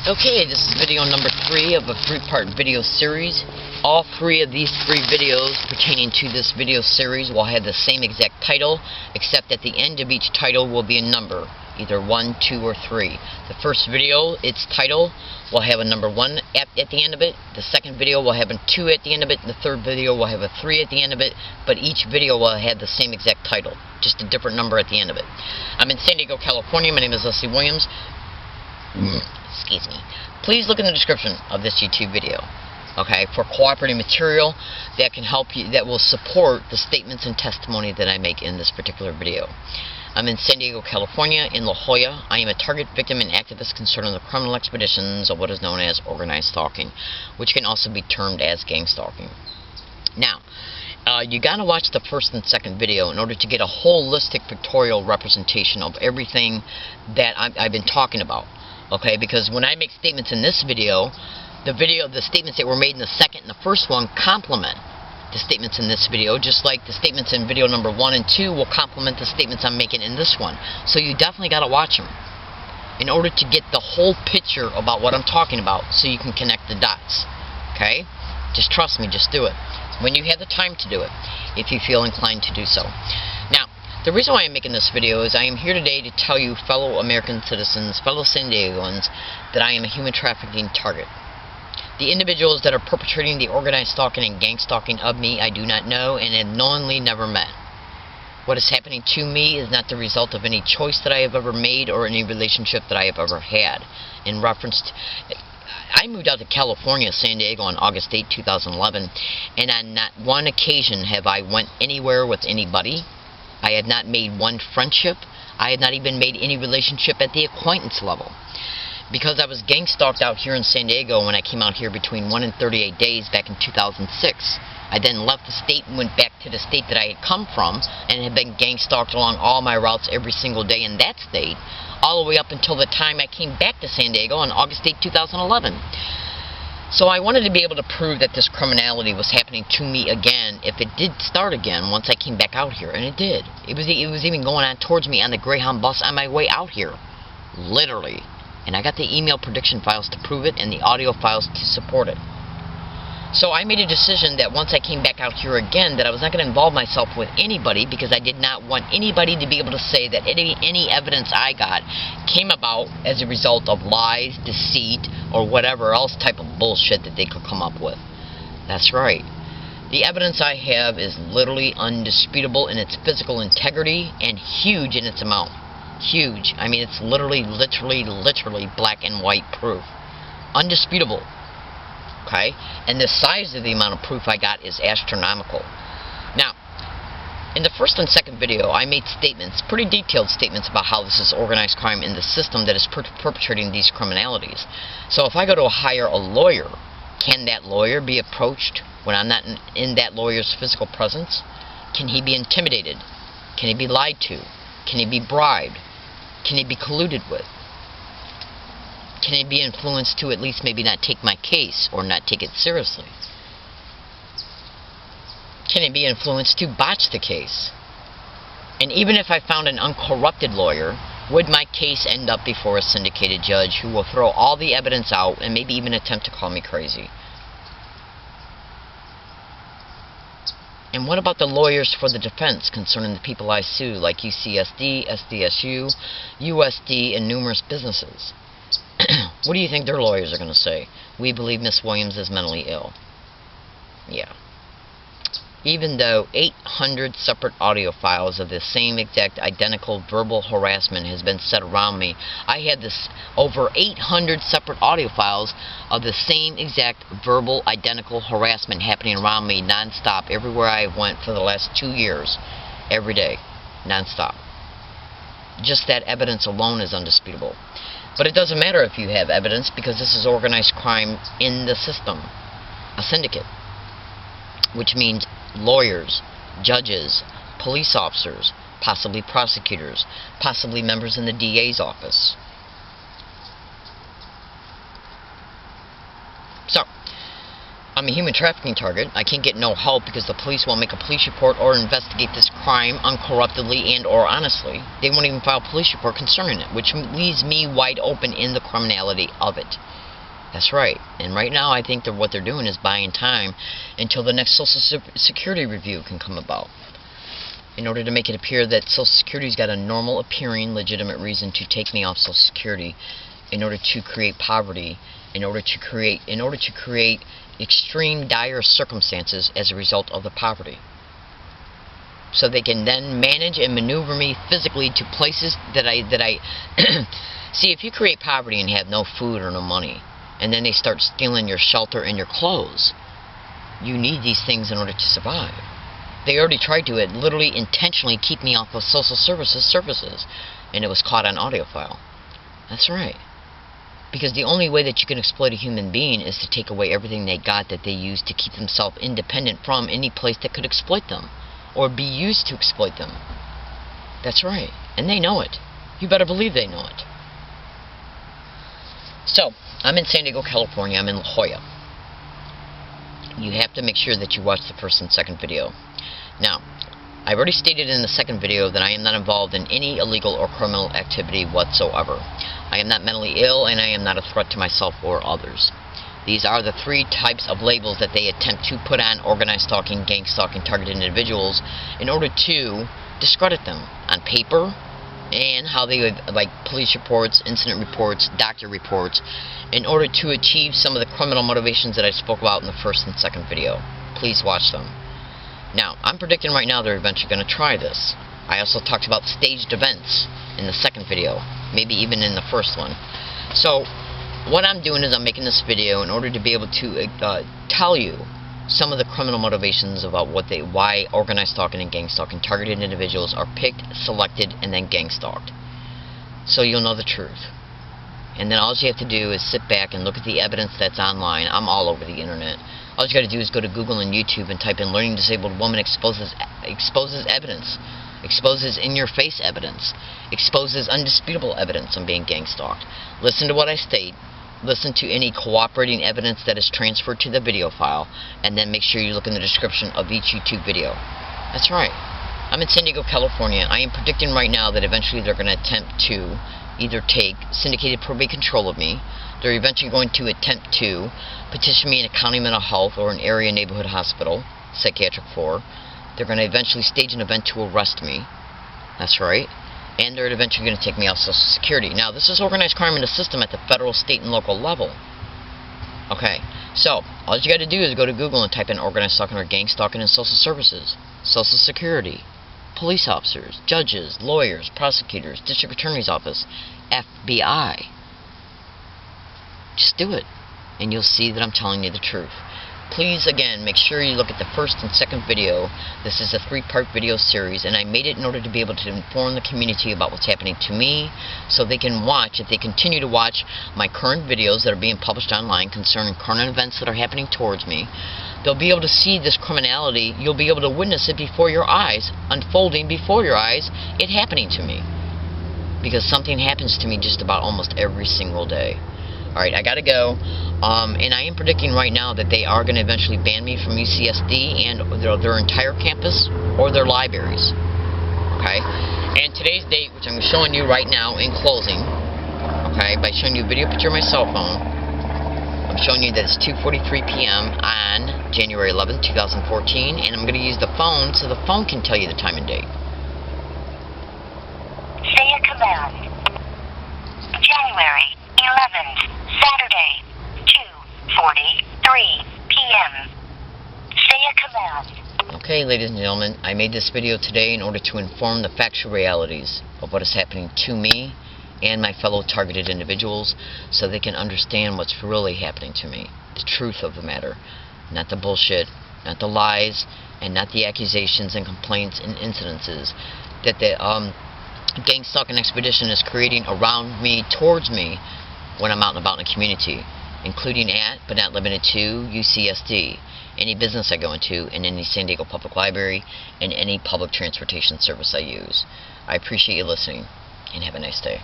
Okay, this is video number 3 of a 3-part video series. All 3 of these 3 videos pertaining to this video series will have the same exact title, except at the end of each title will be a number, either 1, 2, or 3. The first video, its title, will have a number 1 at the end of it. The second video will have a 2 at the end of it. The third video will have a 3 at the end of it. But each video will have the same exact title, just a different number at the end of it. I'm in San Diego, California. My name is Leslie Williams. Excuse me. Please look in the description of this YouTube video, okay, for cooperating material that can help you, that will support the statements and testimony that I make in this particular video. I'm in San Diego, California, in La Jolla. I am a target victim and activist concerned in the criminal expeditions of what is known as organized stalking, which can also be termed as gang stalking. Now, you gotta watch the first and second video in order to get a holistic pictorial representation of everything that I've been talking about. Okay, because when I make statements in this video, the statements that were made in the second and the first one complement the statements in this video, just like the statements in video number 1 and 2 will complement the statements I'm making in this one. So you definitely got to watch them in order to get the whole picture about what I'm talking about, so you can connect the dots. Okay? Just trust me, just do it. When you have the time to do it, if you feel inclined to do so. Now, the reason why I'm making this video is I am here today to tell you, fellow American citizens, fellow San Diegoans, that I am a human trafficking target. The individuals that are perpetrating the organized stalking and gang stalking of me, I do not know and have knowingly never met. What is happening to me is not the result of any choice that I have ever made or any relationship that I have ever had. In reference to, I moved out to California, San Diego on August 8, 2011, and on not one occasion have I went anywhere with anybody. I had not made one friendship. I had not even made any relationship at the acquaintance level. Because I was gang stalked out here in San Diego when I came out here between 1 and 38 days back in 2006. I then left the state and went back to the state that I had come from and had been gang stalked along all my routes every single day in that state, all the way up until the time I came back to San Diego on August 8, 2011. So I wanted to be able to prove that this criminality was happening to me again, if it did start again once I came back out here, and it did. It was even going on towards me on the Greyhound bus on my way out here, literally. And I got the email prediction files to prove it and the audio files to support it. So I made a decision that once I came back out here again, that I was not going to involve myself with anybody, because I did not want anybody to be able to say that any evidence I got came about as a result of lies, deceit, or whatever else type of bullshit that they could come up with. That's right. The evidence I have is literally undisputable in its physical integrity and huge in its amount. Huge. I mean, it's literally black and white proof. Undisputable. Okay? And the size of the amount of proof I got is astronomical. Now, in the first and second video, I made statements, pretty detailed statements, about how this is organized crime in the system that is perpetrating these criminalities. So if I go to hire a lawyer, can that lawyer be approached when I'm not in that lawyer's physical presence? Can he be intimidated? Can he be lied to? Can he be bribed? Can he be colluded with? Can he be influenced to at least maybe not take my case or not take it seriously? Can he be influenced to botch the case? And even if I found an uncorrupted lawyer, would my case end up before a syndicated judge who will throw all the evidence out and maybe even attempt to call me crazy? And what about the lawyers for the defense concerning the people I sue, like UCSD, SDSU, USD, and numerous businesses? What do you think their lawyers are going to say? We believe Miss Williams is mentally ill. Yeah. Even though 800 separate audio files of the same exact identical verbal harassment has been said around me, I had this over 800 separate audio files of the same exact verbal identical harassment happening around me non-stop everywhere I went for the last 2 years, every day, non-stop. Just that evidence alone is undisputable. But it doesn't matter if you have evidence, because this is organized crime in the system, a syndicate, which means lawyers, judges, police officers, possibly prosecutors, possibly members in the DA's office. So, I'm a human trafficking target. I can't get no help because the police won't make a police report or investigate this crime uncorruptedly and or honestly. They won't even file a police report concerning it, which leaves me wide open in the criminality of it. That's right. And right now I think that what they're doing is buying time until the next Social Security review can come about, in order to make it appear that Social Security's got a normal appearing legitimate reason to take me off Social Security, in order to create poverty, in order to create extreme dire circumstances as a result of the poverty. So they can then manage and maneuver me physically to places that I see, if you create poverty and have no food or no money, and then they start stealing your shelter and your clothes, you need these things in order to survive. They already tried to literally intentionally keep me off of social services, and it was caught on audio file. That's right. Because the only way that you can exploit a human being is to take away everything they got that they used to keep themselves independent from any place that could exploit them, or be used to exploit them. That's right. And they know it. You better believe they know it. So, I'm in San Diego, California. I'm in La Jolla. You have to make sure that you watch the first and second video. Now, I've already stated in the second video that I am not involved in any illegal or criminal activity whatsoever. I am not mentally ill, and I am not a threat to myself or others. These are the three types of labels that they attempt to put on organized stalking, gang stalking, targeted individuals in order to discredit them on paper, and how they would, like police reports, incident reports, doctor reports, in order to achieve some of the criminal motivations that I spoke about in the first and second video. Please watch them. Now, I'm predicting right now they're eventually going to try this. I also talked about staged events in the second video, maybe even in the first one. So, what I'm doing is I'm making this video in order to be able to tell you some of the criminal motivations about why organized stalking and gang stalking targeted individuals are picked, selected, and then gang stalked. So you'll know the truth. And then all you have to do is sit back and look at the evidence that's online. I'm all over the internet. All you got to do is go to Google and YouTube and type in "learning disabled woman exposes evidence," exposes in-your-face evidence, exposes undisputable evidence on being gang stalked. Listen to what I state. Listen to any cooperating evidence that is transferred to the video file, and then make sure you look in the description of each YouTube video. That's right. I'm in San Diego, California. I am predicting right now that eventually they're going to attempt to either take syndicated probate control of me. They're eventually going to attempt to petition me in a county mental health or an area neighborhood hospital, psychiatric floor. They're going to eventually stage an event to arrest me. That's right. And they're eventually going to take me off Social Security. Now, this is organized crime in the system at the federal, state, and local level. Okay, so all you got to do is go to Google and type in organized stalking or gang stalking in social services, Social Security, police officers, judges, lawyers, prosecutors, district attorney's office, FBI. Just do it, and you'll see that I'm telling you the truth. Please, again, make sure you look at the first and second video. This is a 3-part video series, and I made it in order to be able to inform the community about what's happening to me, so they can watch, if they continue to watch my current videos that are being published online concerning current events that are happening towards me, they'll be able to see this criminality. You'll be able to witness it before your eyes, unfolding before your eyes, it happening to me. Because something happens to me just about almost every single day. Alright, I gotta go, and I am predicting right now that they are going to eventually ban me from UCSD and their entire campus or their libraries. Okay? And today's date, which I'm showing you right now in closing, okay, by showing you a video picture of my cell phone, I'm showing you that it's 2:43 p.m. on January 11th, 2014, and I'm going to use the phone so the phone can tell you the time and date. Say a command. January 11th, Saturday, 2:43 p.m. Say a command. Okay, ladies and gentlemen, I made this video today in order to inform the factual realities of what is happening to me and my fellow targeted individuals, so they can understand what's really happening to me, the truth of the matter, not the bullshit, not the lies, and not the accusations and complaints and incidences that the gang stalking expedition is creating around me, towards me, when I'm out and about in the community, including at, but not limited to, UCSD, any business I go into, in any San Diego Public Library, and any public transportation service I use. I appreciate you listening, and have a nice day.